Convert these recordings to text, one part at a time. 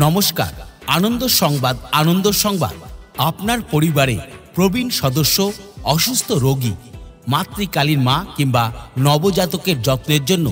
নমস্কার, আনন্দ সংবাদ। আনন্দ সংবাদ আপনার পরিবারে প্রবীণ সদস্য, অসুস্থ রোগী, মাতৃকালীন মা কিংবা নবজাতকের যত্নের জন্য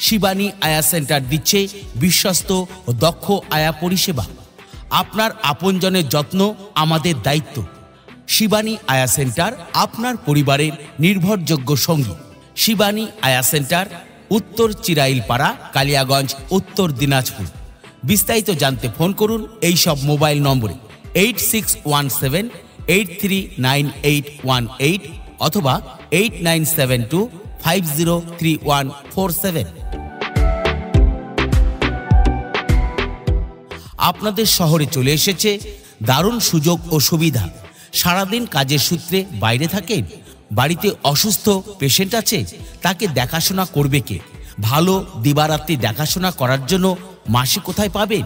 শিবানী আয়া সেন্টার দিচ্ছে বিশ্বস্ত ও দক্ষ আয়া পরিষেবা। আপনার আপনজনের যত্ন আমাদের দায়িত্ব। শিবানী আয়া সেন্টার আপনার পরিবারের নির্ভরযোগ্য সঙ্গী। শিবানী আয়া সেন্টার, উত্তর চিরাইলপাড়া, কালিয়াগঞ্জ, উত্তর দিনাজপুর। বিস্তারিত জানতে ফোন করুন এই সব মোবাইল নম্বরে 8617839818 অথবা 8972503147। আপনাদের শহরে চলে এসেছে দারুণ সুযোগ ও সুবিধা। সারাদিন কাজের সূত্রে বাইরে থাকেন, বাড়িতে অসুস্থ পেশেন্ট আছে, তাকে দেখাশোনা করবে কে? ভালো দিবারাত্রি দেখাশোনা করার জন্য মাসি কোথায় পাবেন?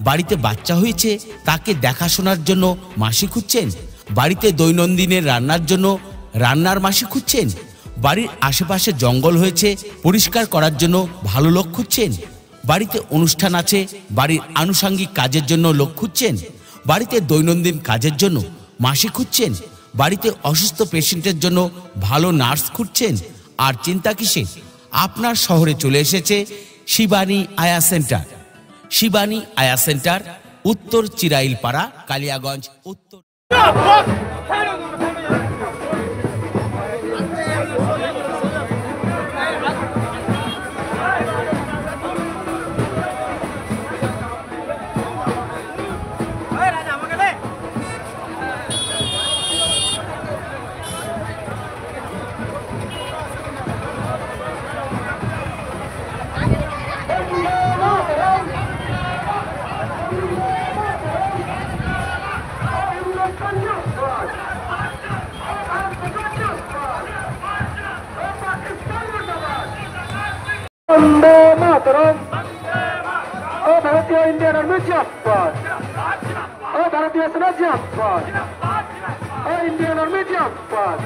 বাড়িতে বাচ্চা হয়েছে, তাকে দেখাশোনার জন্য মাসি খুঁজছেন? বাড়িতে দৈনন্দিনের রান্নার জন্য রান্নার মাসি খুঁজছেন? বাড়ির আশেপাশে জঙ্গল হয়েছে, পরিষ্কার করার জন্য ভালো লোক খুঁজছেন? বাড়িতে অনুষ্ঠান আছে, বাড়ির আনুষঙ্গিক কাজের জন্য লোক খুঁজছেন? বাড়িতে দৈনন্দিন কাজের জন্য মাসি খুঁজছেন? বাড়িতে অসুস্থ পেশেন্টের জন্য ভালো নার্স খুঁজছেন? আর চিন্তা কিসে? আপনার শহরে চলে এসেছে শিবানী আয়া সেন্টার। শিবানী আয়া সেন্টার, উত্তর চিরাইলপাড়া, কালিয়াগঞ্জ, উত্তর। वंदे मातरम। ओ भारतीय इंडियन आर्मी जिंदाबाद। ओ भारतीय सेना जिंदाबाद। ओ इंडियन आर्मी जिंदाबाद।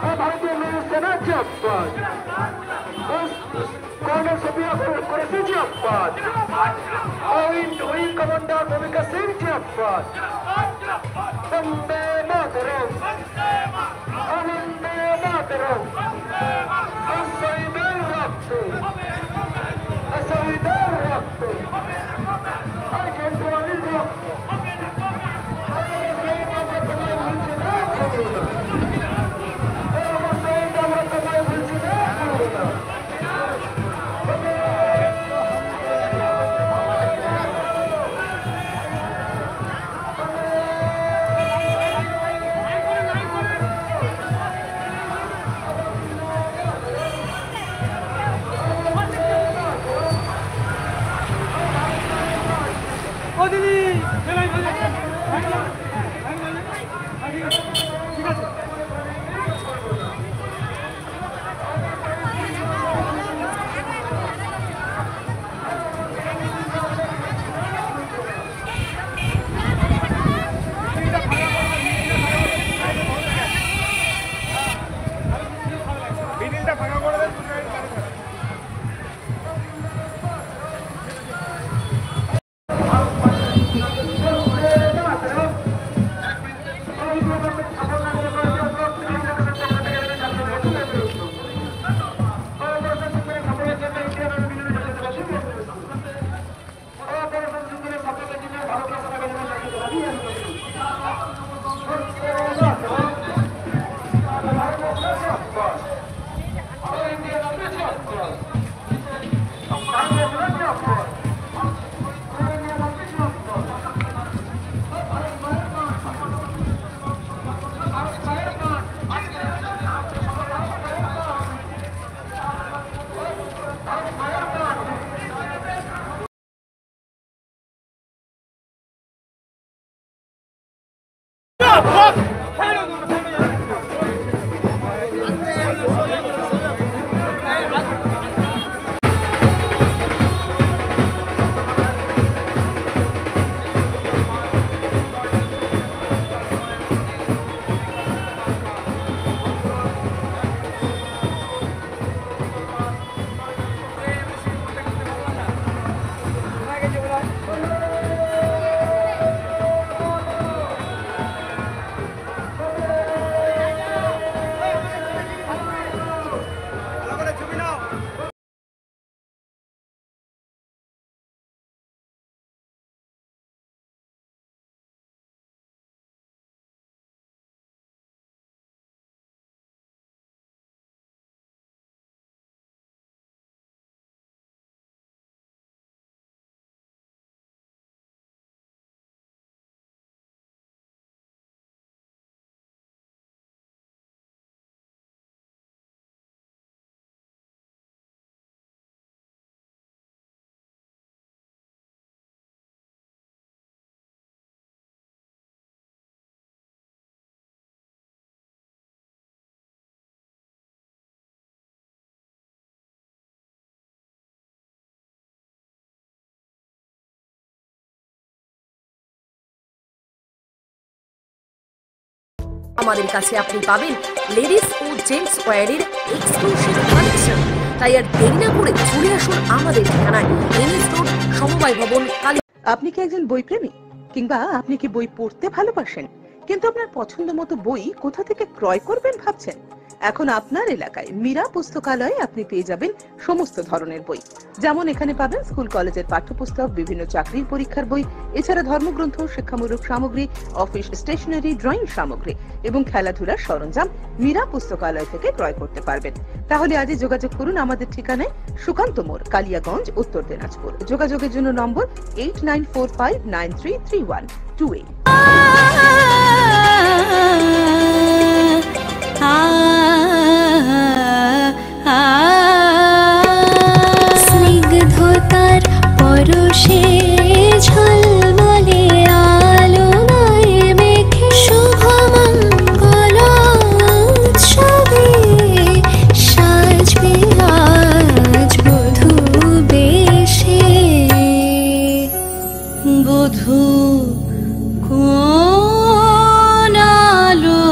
ओ भारतीय सेना जिंदाबाद। ओ कर्नल सफिया कुरैशी जिंदाबाद। ओ विंग कमांडर भूमिका सिंह जिंदाबाद। वंदे मातरम। ओ वंदे मातरम। আমাদের কাছে আপনি পাবেন লেডিস ও জেন্টস ওয়্যারের এক্সক্লুসিভ কালেকশন। তাই আর দেরি না করে চলে আসুন আমাদের ঠিকানায়, এনএস রোড, সমবায় ভবন, কালী। আপনি কি একজন বই প্রেমী, কিংবা আপনি কি বই পড়তে ভালোবাসেন, কিন্তু আপনার পছন্দ মতো বই কোথা থেকে ক্রয় করবেন ভাবছেন? এখন আপনার এলাকায় মীরা পুস্তকালয়ে আপনি পেয়ে যাবেন সমস্ত ধরনের বই। যেমন এখানে পাবেন স্কুল কলেজের পাঠ্যপুস্তক, বিভিন্ন চাকরির পরীক্ষার বই, এছাড়া ধর্মগ্রন্থ, শিক্ষামূলক সামগ্রী, অফিস স্টেশনারি, ড্রয়িং সামগ্রী এবং খেলাধুলার সরঞ্জাম মীরা পুস্তকালয় থেকে ক্রয় করতে পারবেন। তাহলে আজই যোগাযোগ করুন আমাদের ঠিকানায়, সুকান্ত মোড়, কালিয়াগঞ্জ, উত্তর দিনাজপুর। যোগাযোগের জন্য নম্বর 8945933128। স্নিগ্ধতার পরশে ঝলমলে আলোয় মেখে শুভমঙ্গল উৎসবে সাজবে আজ বধূ বেশে। বধূ কোন আলো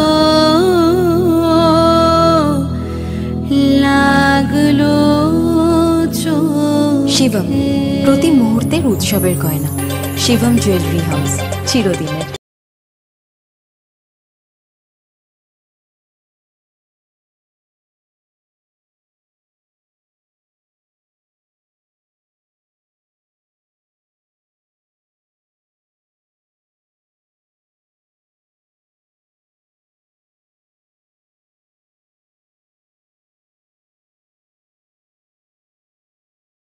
লাগলো শিবম, প্রতি মুহূর্তের উৎসবের গয়না। শিবম জুয়েলারি হাউস, চিরদিনের।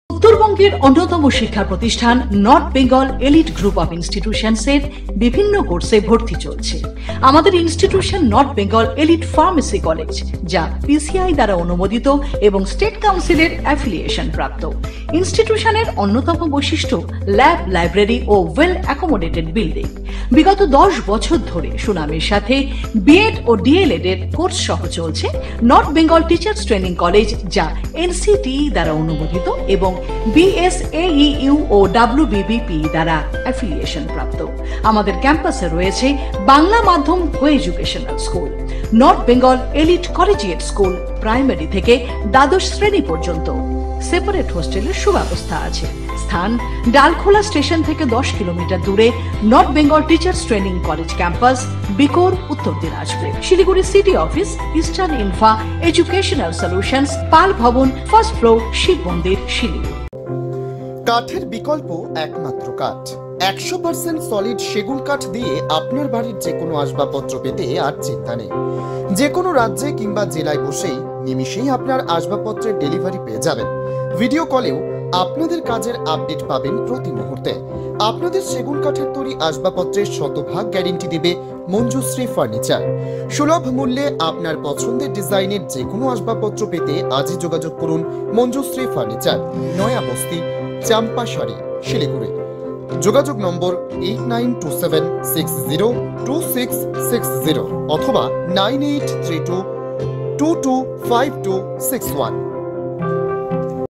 উত্তরবঙ্গের অন্যতম শিক্ষা প্রতিষ্ঠান North Bengal elite group of ইনস্টিটিউশনসের বিভিন্ন কোর্সে ভর্তি চলছে। আমাদের institution North Bengal elite pharmacy college, যা পিসিআই দ্বারা অনুমোদিত এবং স্টেট কাউন্সিলের অ্যাফিলিয়েশন প্রাপ্ত। ইনস্টিটিউশনের অন্যতম বৈশিষ্ট্য ল্যাব, লাইব্রেরি ও ওয়েল অ্যাকোমোডেটেড বিল্ডিং। বিগত 10 বছর ধরে সুনামের সাথে বিএড ও ডিএলএড এর কোর্স সহ চলছে north Bengal teachers training college, যা এনসিটিই দ্বারা অনুমোদিত এবং BSAEU ও WBBP দ্বারা অ্যাফিলিয়েশন প্রাপ্ত। আমাদের ক্যাম্পাসে রয়েছে বাংলা মাধ্যম কো educational school, north Bengal elite collegiate school, primary থেকে দ্বাদশ শ্রেণী পর্যন্ত। সেপারেট হোস্টেলের সুব্যবস্থা আছে। স্থান ডালখোলা স্টেশন থেকে 10 কিলোমিটার দূরে North Bengal teachers training college campus, বিকোর, Uttar Dinajpur. Siliguri city office, eastern infra educational solutions, Pal Bhavan, first floor, Shiva মন্দির, শিলিগুড়ি। কাঠের বিকল্প একমাত্র কাঠ। 100% সলিড সেগুন কাঠ দিয়ে আপনার বাড়ির যে কোনো আসবাবপত্র পেতে আর চিন্তা নেই। যে কোনো রাজ্যে কিংবা জেলায় বসেই নিমিষেই আপনার আসবাবপত্রের ডেলিভারি পেয়ে যাবেন। ভিডিও কলেও আপনাদের কাজের আপডেট পাবেন প্রতি মুহূর্তে। আপনাদের সেগুন কাঠের তৈরি আসবাবপত্রের 100% গ্যারেন্টি দেবে মঞ্জুশ্রী ফার্নিচার। সুলভ মূল্যে আপনার পছন্দের ডিজাইনের যে কোনো আসবাবপত্র পেতে আজই যোগাযোগ করুন মঞ্জুশ্রী ফার্নিচার, নয়া বস্তি, চাম্পাশাড়ি, শিলিগুড়ি। যোগাযোগ নম্বর 8927602660 অথবা 9832225261।